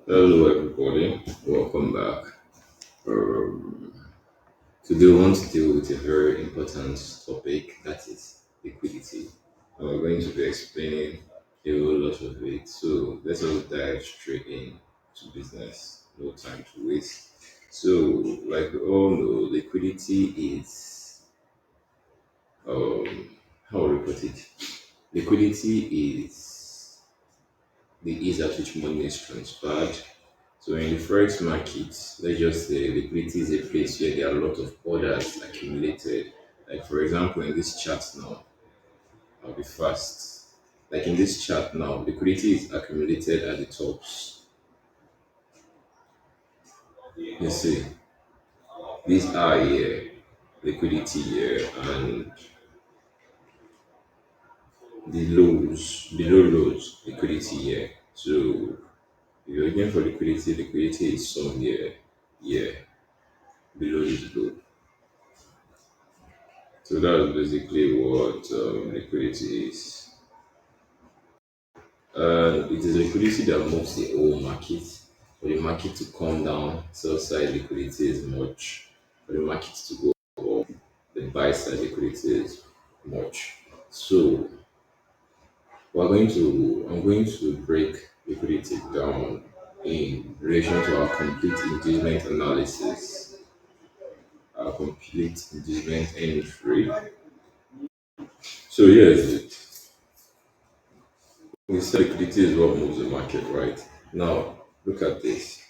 Hello, everybody. Welcome back. Um, Today, we want to deal with a very important topic that is liquidity. And we're going to be explaining a whole lot of it. So, let's just dive straight in to business. No time to waste. So, like we all know, liquidity is, how will we put it? Liquidity is the ease at which money is transferred. So in the forex market, let's just say liquidity is a place where there are a lot of orders accumulated. Like for example, in this chart now, I'll be fast. Like in this chart now, liquidity is accumulated at the tops. You see, these are here, liquidity here, and the lows, below lows, liquidity here. So if you're looking for liquidity, liquidity is somewhere here, below this low. So that's basically what liquidity is. It is liquidity that moves the whole market. For the market to come down, sell side liquidity is much. For the market to go up, the buy side liquidity is much. So I'm going to break liquidity down in relation to our complete inducement analysis, our complete inducement entry. So here's it. We say liquidity is what moves the market, right? Now, look at this.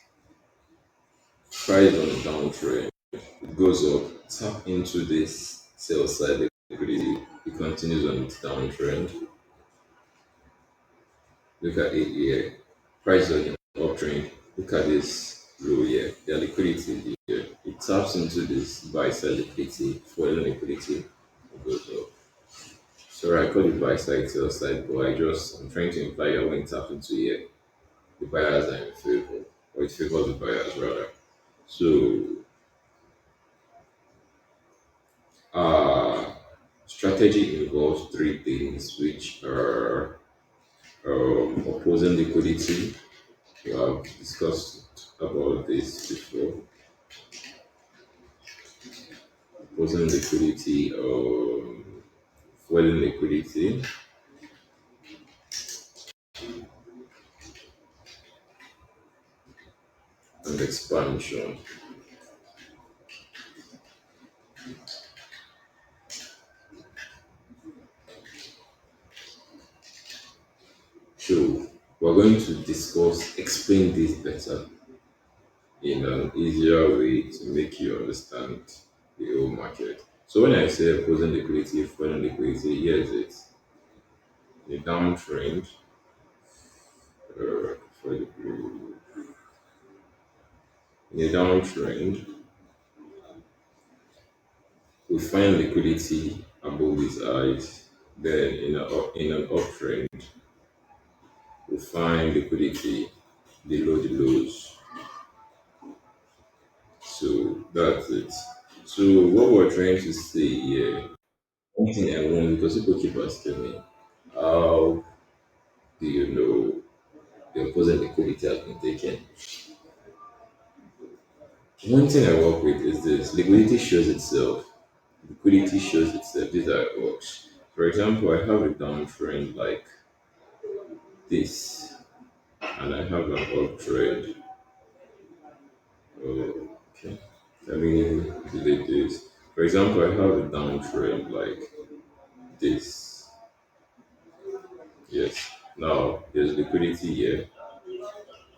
Price on the downtrend. It goes up, tap into this sell side liquidity. It continues on its downtrend. Look at it here. Price on the uptrend. Look at this low here. The liquidity here. It taps into this buy side liquidity, foreign liquidity. It goes up. Sorry, I call it buy side, sell side, but I'm trying to imply that when it taps into here, the buyers are in favor, or it favors the buyers rather. So, uh, strategy involves three things, which are opposing liquidity. We have discussed about this before. Opposing liquidity, fueling liquidity, and expansion. So, we're going to explain this better in an easier way to make you understand the whole market. So when I say opposing liquidity, foreign liquidity, here's it. The downtrend for the in a downtrend, we find liquidity above his eyes. Then in an uptrend, we find liquidity below the lows. So that's it. So what we're trying to say here, one thing I want because people keep asking me, how do you know the opposite liquidity has been taken? One thing I work with is this liquidity shows itself. Liquidity shows itself. These are it works. For example, I have a downtrend like this, and I have an uptrend. Oh, okay. Let me delete this. For example, I have a downtrend like this. Yes. Now there's liquidity here,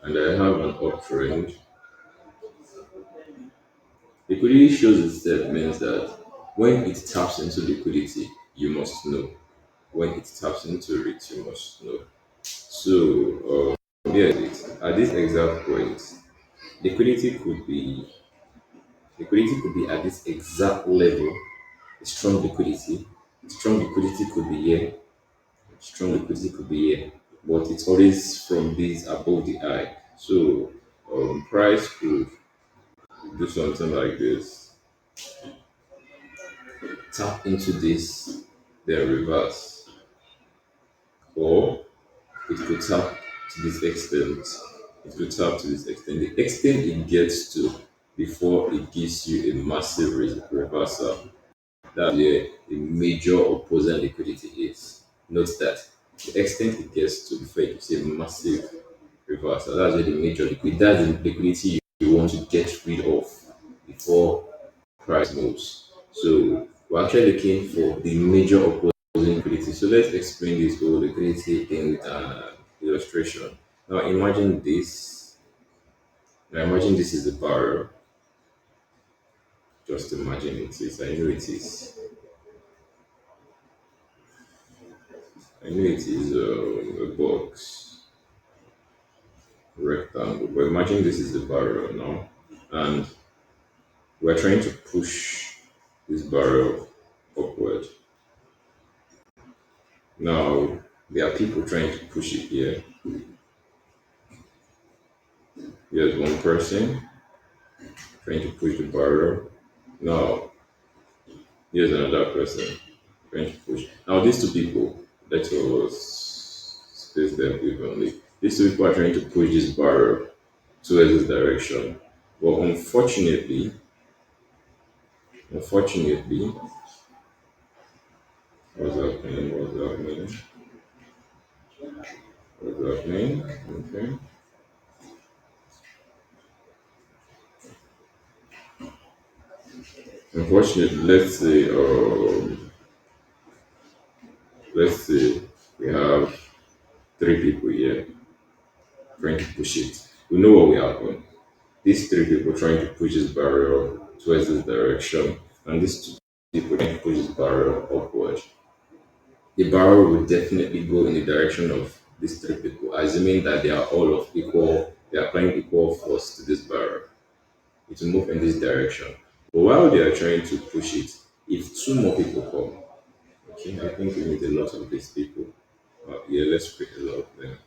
and I have an uptrend. Liquidity shows itself means that when it taps into liquidity, you must know. When it taps into it, you must know. So, here's it. At this exact point, liquidity could be liquidity could be at this exact level. Strong liquidity. Strong liquidity could be here. Strong liquidity could be here. But it's always from this above the eye. So price could do something like this. Tap into this, then reverse. Or it could tap to this extent. It will tap to this extent. The extent it gets to before it gives you a massive reversal. That's where the major opposing liquidity is. Note that the extent it gets to before it gives you a massive reversal. That's where the major liquidity. That's the liquidity you want to get rid of before price moves. So we're actually looking for the major opposing liquidity. So let's explain this whole liquidity thing with an illustration. Now imagine this. Now imagine this is a barrel. Just imagine it is. I know it is. I know it is a box, rectangle. But imagine this is the barrel now, and we're trying to push this barrel upward. Now there are people trying to push it here. Here's one person trying to push the barrel. Now here's another person trying to push. Now these two people, let us space them evenly. These two people are trying to push this barrel towards this direction. But unfortunately, what's happening? What's happening? What's happening? Okay. Unfortunately, let's say we have three people here trying to push it. We know what will happen. These three people trying to push this barrel towards this direction, and these two people trying to push this barrel upward. The barrel will definitely go in the direction of these three people, assuming that they are all of equal, they are applying equal force to this barrel. It will move in this direction. But while they are trying to push it, if two more people come, okay, I think we need a lot of these people. Yeah, let's create a lot of them.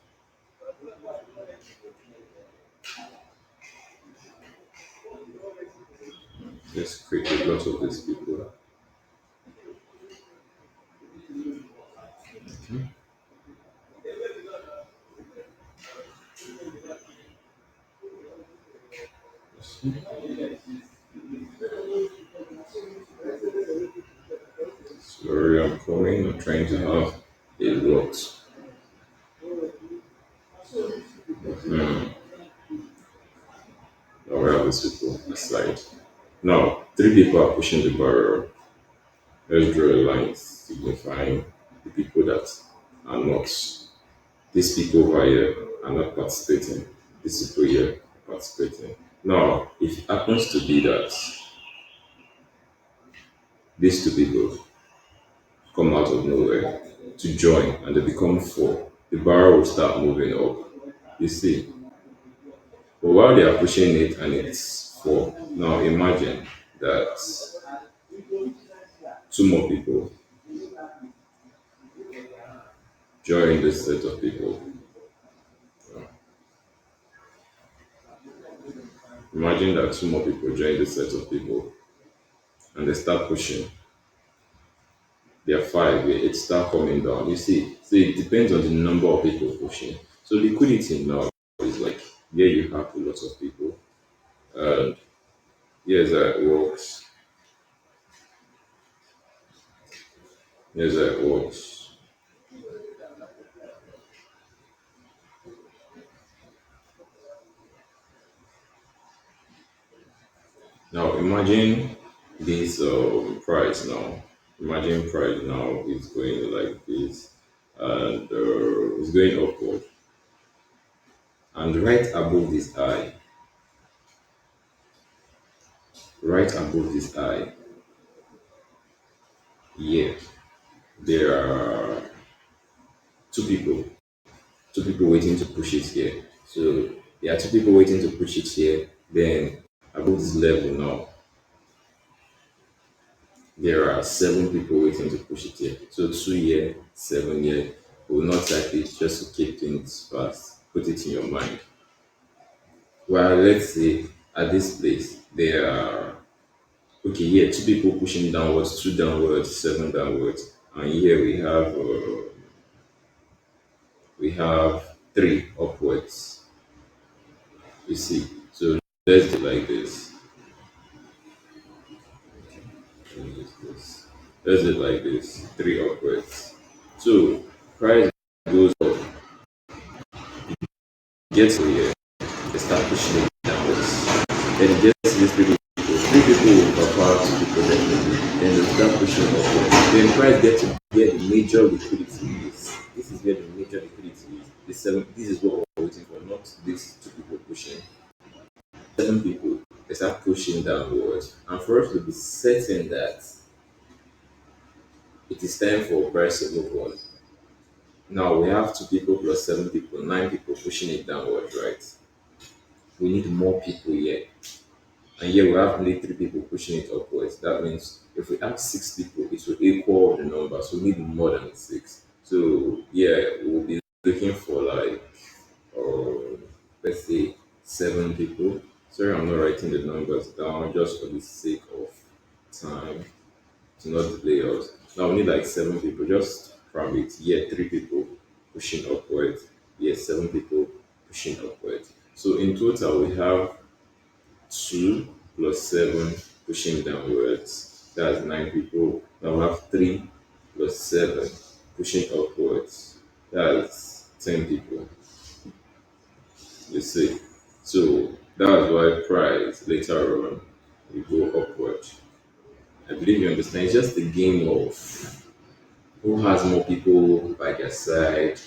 Let's create a lot of these people. Sorry, I'm coming. I'm trying to have a lot. Now we have these people aside. Now, three people are pushing the barrel. Let's draw a line signifying the people that are not. These people over here are not participating. These people here are participating. Now, if it happens to be that these two people come out of nowhere to join and they become four, the barrel will start moving up. You see, but while they are pushing it and it's four, now imagine that two more people join this set of people. Imagine that two more people join this set of people and they start pushing. There are five, it start coming down. You see, so it depends on the number of people pushing. So liquidity now is like here you have a lot of people, and here's how it works. Here's how it works. Now imagine this price now. Imagine price now is going like this, and it's going upward. And right above this eye, here there are two people, two people waiting to push it here. So there are two people waiting to push it here. Then above this level now, there are seven people waiting to push it here. So two here, seven here. We will not type it just to keep things fast. Put it in your mind. Well, let's say at this place there are okay. Here two people pushing downwards, two downwards, seven downwards, and here we have three upwards. You see, so let's do like this. Let me use this. Let's do like this. Three upwards. So price goes up, gets to here, they start pushing it downwards. Then it gets to these three people. Three people will overpower two people definitely. Then they start pushing upwards. Then price gets to where the major liquidity is. This is where the major liquidity is. This is what we're waiting for, not these two people pushing. Seven people, they start pushing downwards. And for us to be certain that it is time for price to move on. Now we have two people plus seven people, nine people pushing it downwards, right? We need more people here. And here we have only three people pushing it upwards. That means if we have six people, it will equal the number. So we need more than six. So yeah, we'll be looking for like, uh, let's say, seven people. Sorry, I'm not writing the numbers down just for the sake of time to not delay us. Now we need like seven people just from it. Yeah, three people pushing upwards. Yeah, seven people pushing upwards. So in total, we have 2 plus 7 pushing downwards. That's 9 people. Now we have 3 plus 7 pushing upwards. That's 10 people. You see. So that's why price later on will go upward. I believe you understand. It's just a game of who has more people by their side,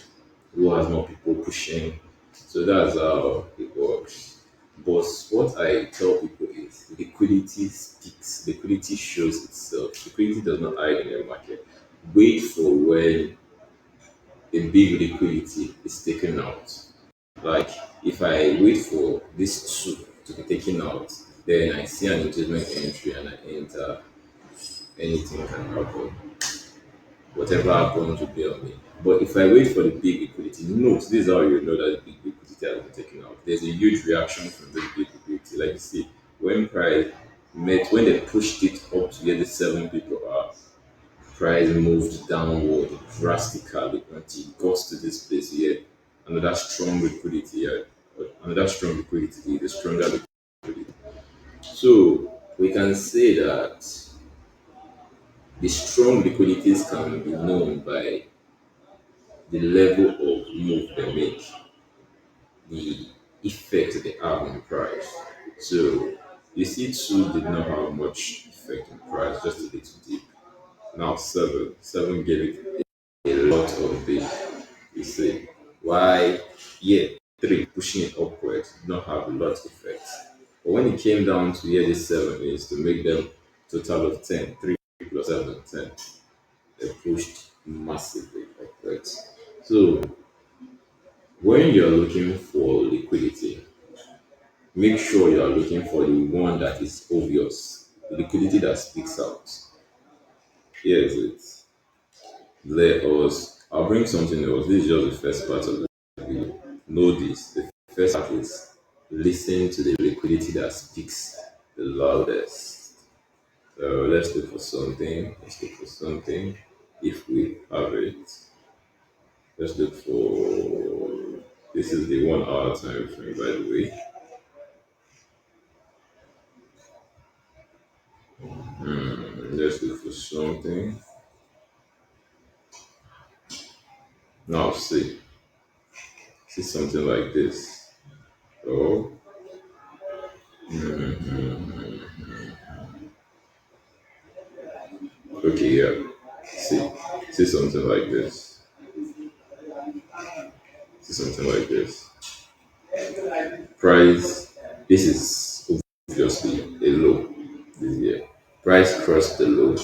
who has more people pushing. So that's how it works. But what I tell people is liquidity speaks, liquidity shows itself. Liquidity does not hide in the market. Wait for when a big liquidity is taken out. Like if I wait for this two to be taken out, then I see an engagement entry and I enter, anything can happen. Whatever happens will be on me. But if I wait for the big liquidity, note this is how you know that the big liquidity has been taken out. There's a huge reaction from the big liquidity. Like you see, when price met, when they pushed it up to where the seven people are, price moved downward drastically until it got to this place here. Another strong liquidity here. Another strong liquidity, the stronger liquidity. So we can say that the strong liquidities can be known by the level of move they make, the effect they have on price. So you see, two did not have much effect on price, just a little dip. Now seven gave it a lot of dip. You see, why? Yeah, three pushing it upwards did not have a lot of effect. But when it came down to where this seven is to make them total of 10, 3 plus 7, 10, they pushed massively upwards. So when you're looking for liquidity, make sure you are looking for the one that is obvious, the liquidity that speaks out. Here's it. Let us. I'll bring something else. This is just the first part of the video. Know this. The first part is listen to the liquidity that speaks the loudest. So let's look for something. Let's look for something. If we have it, let's look for. This is the 1 hour time frame, by the way. Let's look for something. Now see something like this. Oh, okay, yeah. See something like this. See something like this. Price. This is obviously a low this year. Price crossed the low,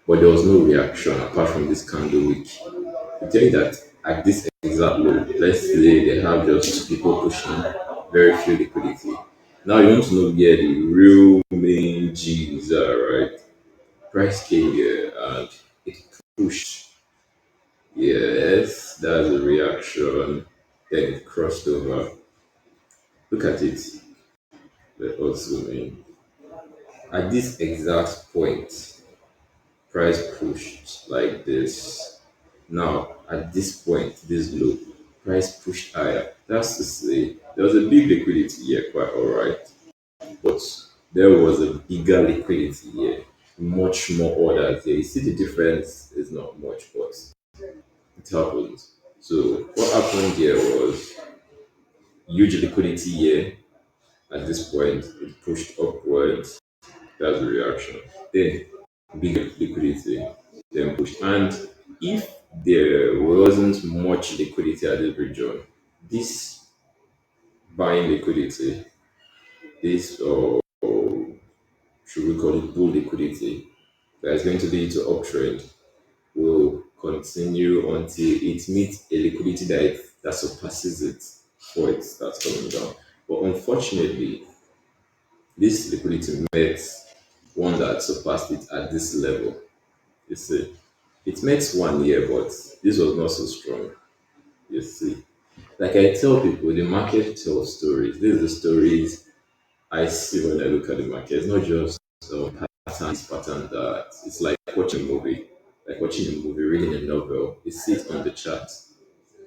but there was no reaction apart from this candle wick. I tell you that at this exact low, let's say they have just people pushing very few liquidity. Now you want to know where the real main G's are, right? Price came here and it pushed. Yes, that's a reaction. Then it crossed over. Look at it. Let us zoom in. At this exact point, price pushed like this. Now, at this point, this low, price pushed higher. That's to say, There was a big liquidity year, quite alright, but there was a bigger liquidity year, much more orders. Yeah, you see the difference is not much, but it happened. So what happened here was huge liquidity year. At this point, it pushed upwards. That's the reaction. Then big liquidity, then pushed. And if there wasn't much liquidity at this region, this buying liquidity, this or should we call it bull liquidity, that is going to lead to uptrend will continue until it meets a liquidity that surpasses it before it starts coming down. But unfortunately, this liquidity met one that surpassed it at this level. You see, it met 1 year, but this was not so strong. You see, like I tell people, the market tells stories. These are the stories I see when I look at the market. It's not just pattern that. It's like watching a movie, reading a novel. You see it on the chart.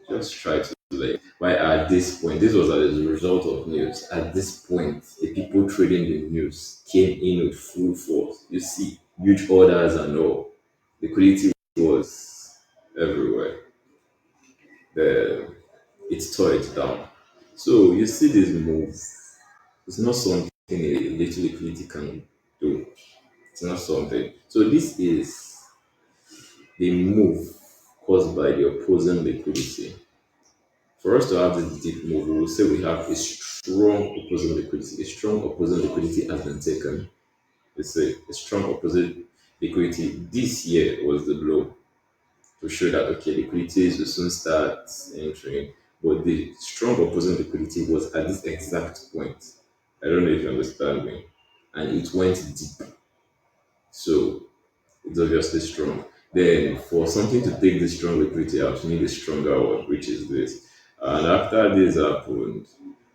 Just try to like. Why at this point? This was as a result of news. At this point, the people trading the news came in with full force. You see, huge orders and all. Liquidity was everywhere. The it tore it down. So you see this move. It's not something a little liquidity can do. It's not something. So this is the move caused by the opposing liquidity. For us to have this deep move, we will say we have a strong opposing liquidity. A strong opposing liquidity has been taken. It's a strong opposite liquidity. This year was the low to show that okay, liquidities will soon start entering. But the strong opposing liquidity was at this exact point. I don't know if you understand me. And it went deep. So it's obviously strong. Then for something to take this strong liquidity out, you need a stronger one, which is this. And after this happened,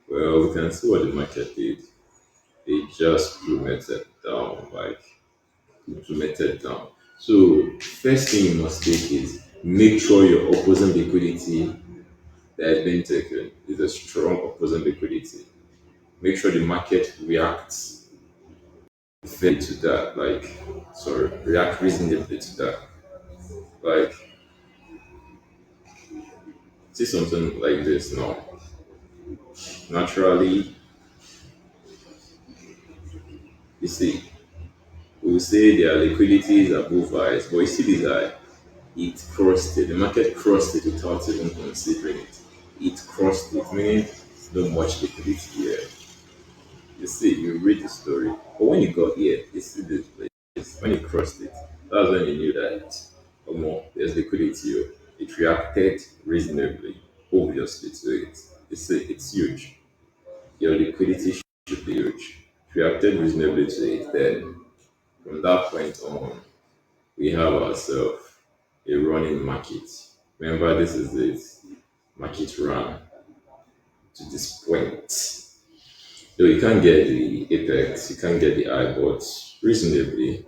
well, we can see what the market did. It just plummeted down, like it plummeted down. So first thing you must take is make sure your opposing liquidity that has been taken is a strong opposing liquidity. Make sure the market reacts fair to that, react reasonably to that. Like see something like this now. Naturally, you see, we will say their liquidity is above highs, but you see this high, it crossed it. The market crossed it without even considering it. It crossed it, meaning no much liquidity here. You see, you read the story, but when you got here, you see this place. When you crossed it, that's when you knew that, oh, more, there's liquidity here. It reacted reasonably, obviously, to it. You see, it's huge. Your liquidity should be huge. If you reacted reasonably to it, then from that point on, we have ourselves a running market. Remember, this is it. Market run to this point. Though you can't get the apex, you can't get the high, but reasonably,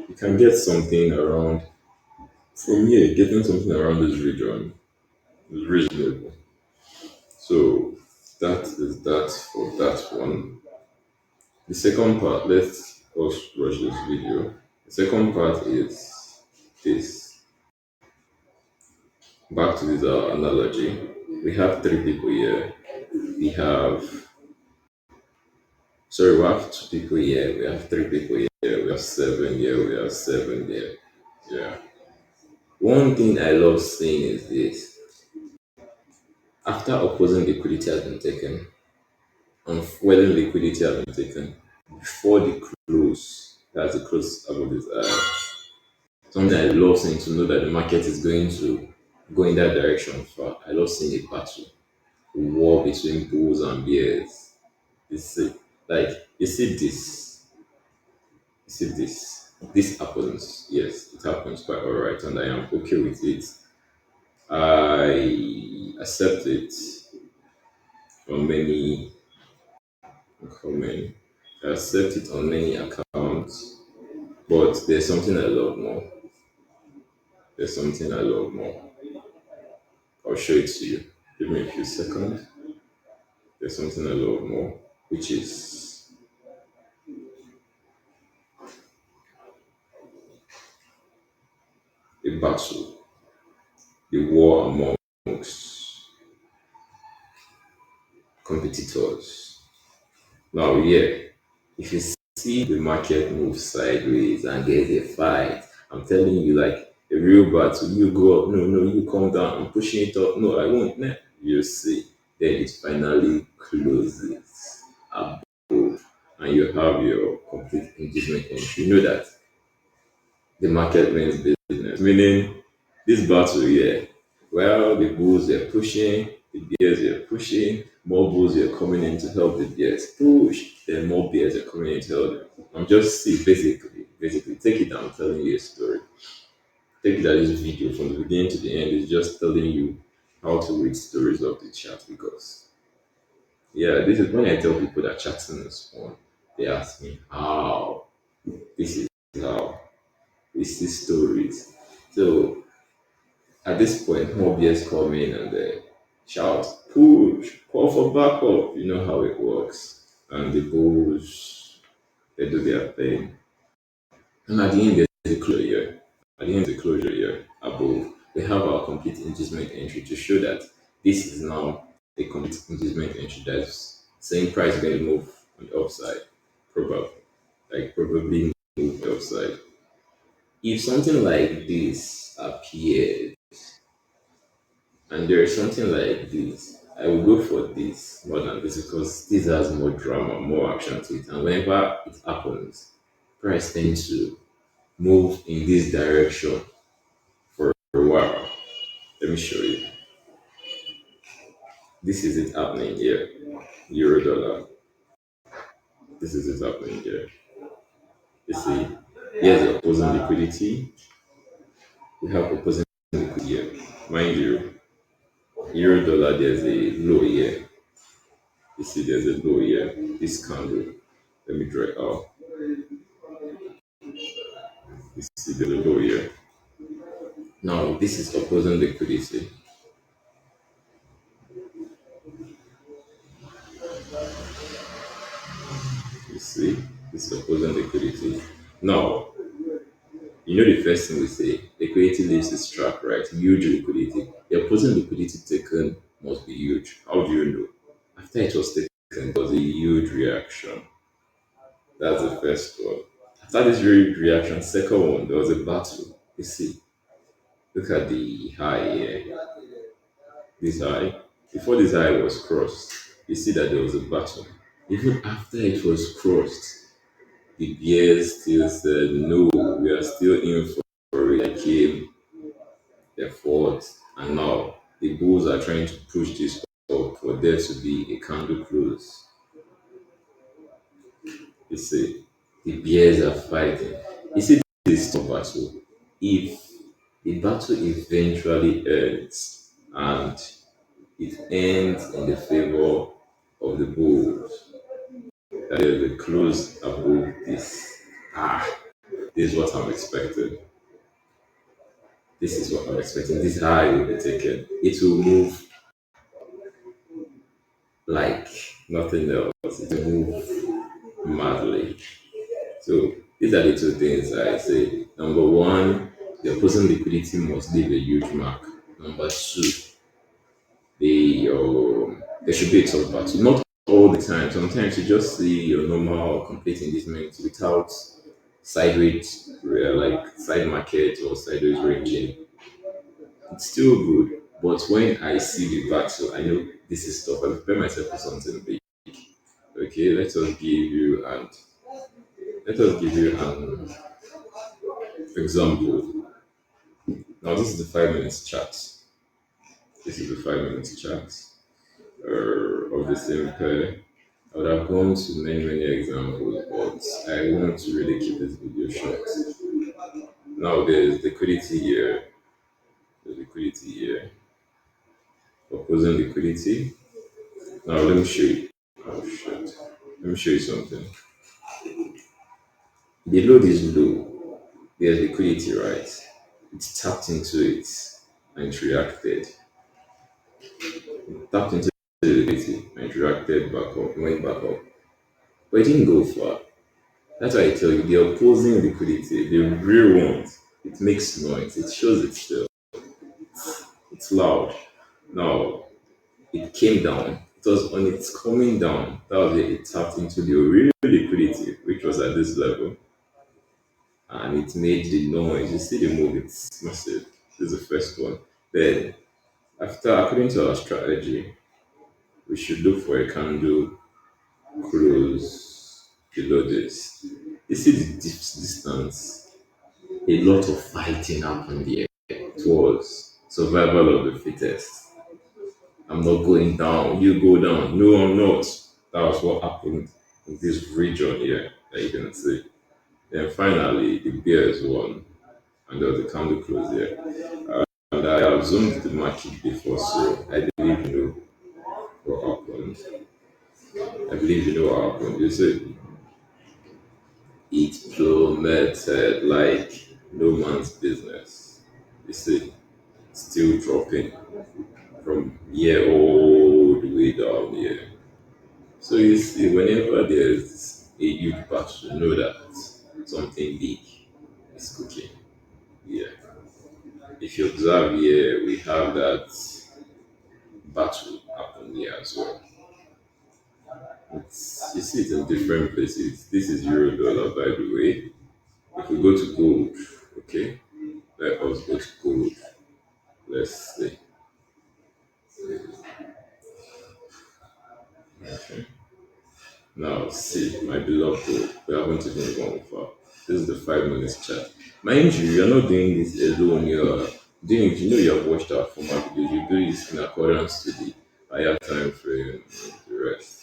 you can get something around, from here, getting something around this region is reasonable. So that is that for that one. The second part, let's us rush this video. The second part is this. Back to this analogy. We have three people here. We have, sorry, we have two people here. We have three people here. We have seven here. We have seven here. Yeah. One thing I love seeing is this. After opposing liquidity has been taken, and fueling liquidity has been taken, before the close, that's the close about this. Something I love seeing to know that the market is going to go in that direction. For I love seeing a battle, a war between bulls and bears. You see, you see this. This happens. Yes, it happens quite alright, and I am okay with it. I accept it on many comment. I accept it on many accounts, but there's something I love more. There's something I love more. I'll show it to you. Give me a few seconds. there's something a lot more, which is a battle, the war amongst competitors. Now, yeah, if you see the market move sideways and there's a fight, I'm telling you, like a real battle, you go up, no, no, you come down, I'm pushing it up, no, I won't, nah. You see, then it finally closes above, and you have your complete engagement entry. You know that the market means business, meaning this battle here. Well, the bulls are pushing, the bears are pushing, more bulls are coming in to help the bears push, then more bears are coming in to help them. I'm just see basically take it. I'm telling you a story. Take it that this video from the beginning to the end is just telling you how to read stories of the chat because yeah, this is when I tell people that chatting is fun. They ask me how. This is how we see stories. So at this point, more beers come in and they shout, push, call for backup. You know how it works. And the bulls, they do their thing. And at the end, there's a closure here. At the end, the closure here above, we have our complete engagement entry to show that this is now a complete engagement entry that's same price going to move on the upside, probably, like probably move on the upside. If something like this appears, and there is something like this, I will go for this more than this because this has more drama, more action to it. And whenever it happens, price tends to move in this direction for a while. Let me show you. This is it happening here. Euro dollar. This is it happening here. You see, here's the opposing liquidity. We have opposing liquidity here. Mind you, euro dollar, there's a low here. You see, there's a low here. This candle. Let me draw it out. You see, there's a low here. Now, this is opposing liquidity. You see, this is opposing liquidity. Now, you know the first thing we say, liquidity leaves its track, right? Huge liquidity. The opposing liquidity taken must be huge. How do you know? After it was taken, there was a huge reaction. That's the first one. After this huge reaction, second one, there was a battle. You see, look at the high here. This high. Before this high was crossed, you see that there was a battle. Even after it was crossed, the bears still said, no, we are still in for it. I came, they fought, and now the bulls are trying to push this up for there to be a candle close. You see, the bears are fighting. You see, this is a battle. If the battle eventually ends and it ends in the favor of the bulls, that is the close above this. Ah, this is what I'm expecting. This is what I'm expecting. This high will be taken. It will move like nothing else. It will move madly. So these are the two things I say. Number one, the opposing liquidity must leave a huge mark. Number two, there should be a top battle. Not all the time. Sometimes you just see your normal complete engagement without sideways, like side market or sideways ranging. It's still good. But when I see the battle, I know this is tough. I prepare myself for something big. Okay, let us give you an example. Now this is the 5 minutes chart. This is the 5 minutes chart of the same pair. I would have gone to many examples, but I want to really keep this video short. Now there's liquidity here, the liquidity here, opposing liquidity. Now let me show you. Oh shit. Let me show you something. The load is low. There's liquidity, right? It tapped into it and it reacted. Tapped into liquidity and reacted back up, went back up. But it didn't go far. That's why I tell you, the opposing liquidity, the real ones, it makes noise. It shows itself. It's loud. Now, it came down. It was on its coming down. That was it. It tapped into the real liquidity, which was at this level, and it made the noise. You see the move, it's massive. This is the first one. Then, after, according to our strategy, we should look for a candle close below this. You see the distance. A lot of fighting happened here. It was survival of the fittest. I'm not going down. You go down. No, I'm not. That was what happened in this region here that you can see. Then finally, the Bears won, and there was a candle close here. And I have zoomed the market before, so I believe you know what happened. I believe you know what happened. You see, it plummeted like no man's business. You see, still dropping from here all the way down here. So you see, whenever there's a huge batch, you know that something big is cooking. Yeah. If you observe here, we have that battle happen here as well. You see it in different places. This is euro dollar, by the way. If we go to gold, okay, let us go to gold. Let's see. Okay. Now, see, my beloved gold. We haven't even gone far. This is the 5 minutes chat. Mind you, you're not doing this alone. You're doing it. You know you have watched our former videos. You do this in accordance to the higher time frame and the rest.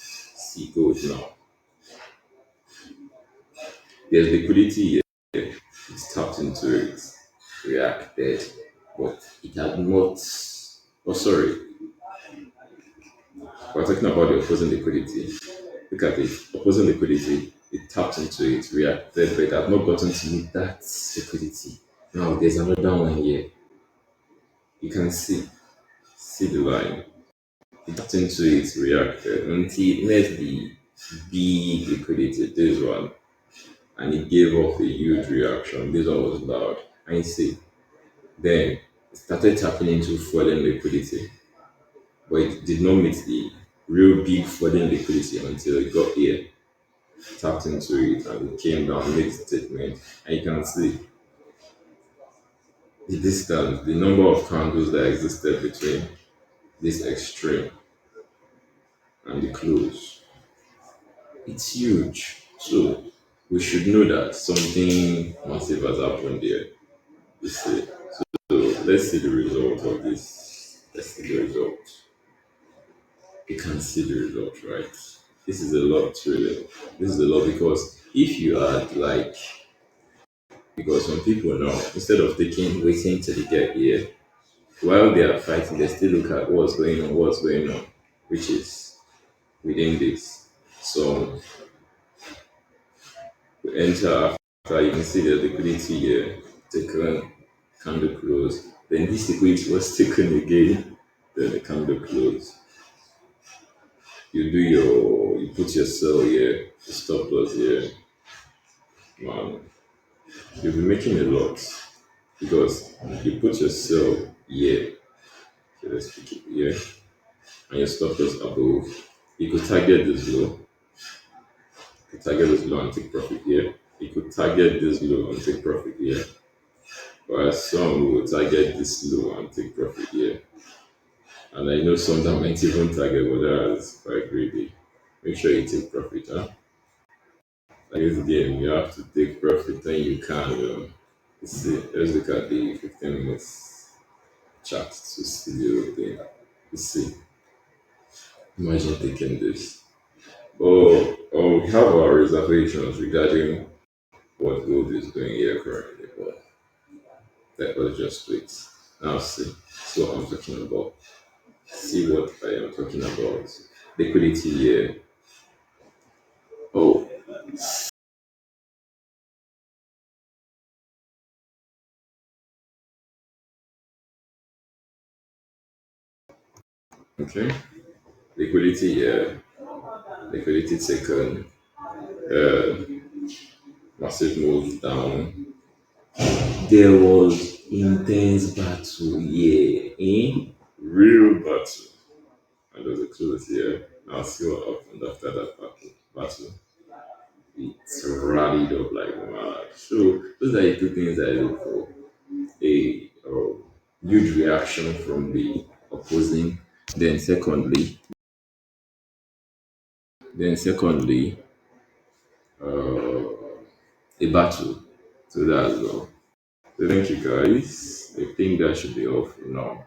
See gold now. There's liquidity here. It's tapped into it, reacted, but it had not. Oh, sorry. We're talking about the opposing liquidity. Look at it. Opposing liquidity, it tapped into it, reacted, but it had not gotten to meet that liquidity. Now there's another one here. You can see the line. It tapped into it, reacted until it met the big liquidity, this one, and it gave off a huge reaction. This one was loud. And you see, then it started tapping into falling liquidity, but it did not meet the real big falling liquidity until it got here, tapped into it, and it came down, made a statement. And you can see the distance, the number of candles that existed between this extreme and the close. It's huge. So we should know that something massive has happened there. You see. So let's see the result of this. Let's see the result. You can see the result, right? This is a lot, really. This is a lot because if you had like, because some people now, instead of waiting till they get here, while they are fighting, they still look at what's going on, which is within this. So we enter after you can see the liquidity here, taken, candle close. Then this liquidity was taken again, then the candle close. You put your sell here, the stop loss here, man. You'll be making a lot because you put your sell here, okay, let's pick it here, and your stop loss above. You could target this low, you could target this low and take profit here. You could target this low and take profit here. While some will target this low and take profit here. And I know some that might even target, but that's quite greedy. Make sure you take profit, huh? Like this game, you have to take profit when you can. Let's see, let's look at the 15 minutes chart to see the whole thing. Let's see. Imagine taking this. We have our reservations regarding what gold is doing here currently, but let us just wait. Now see what I'm talking about. See what I am talking about. Liquidity here. Oh, okay. Liquidity, yeah. Liquidity second. Uh, Massive move down. There was intense battle, yeah. Real battle. And there was a close, yeah. I'll see what happened after that battle. It's rallied up like mad. So those are the two things I look for. A huge reaction from the opposing. Then secondly, a battle. So that's all. So thank you guys. I think that should be all for now.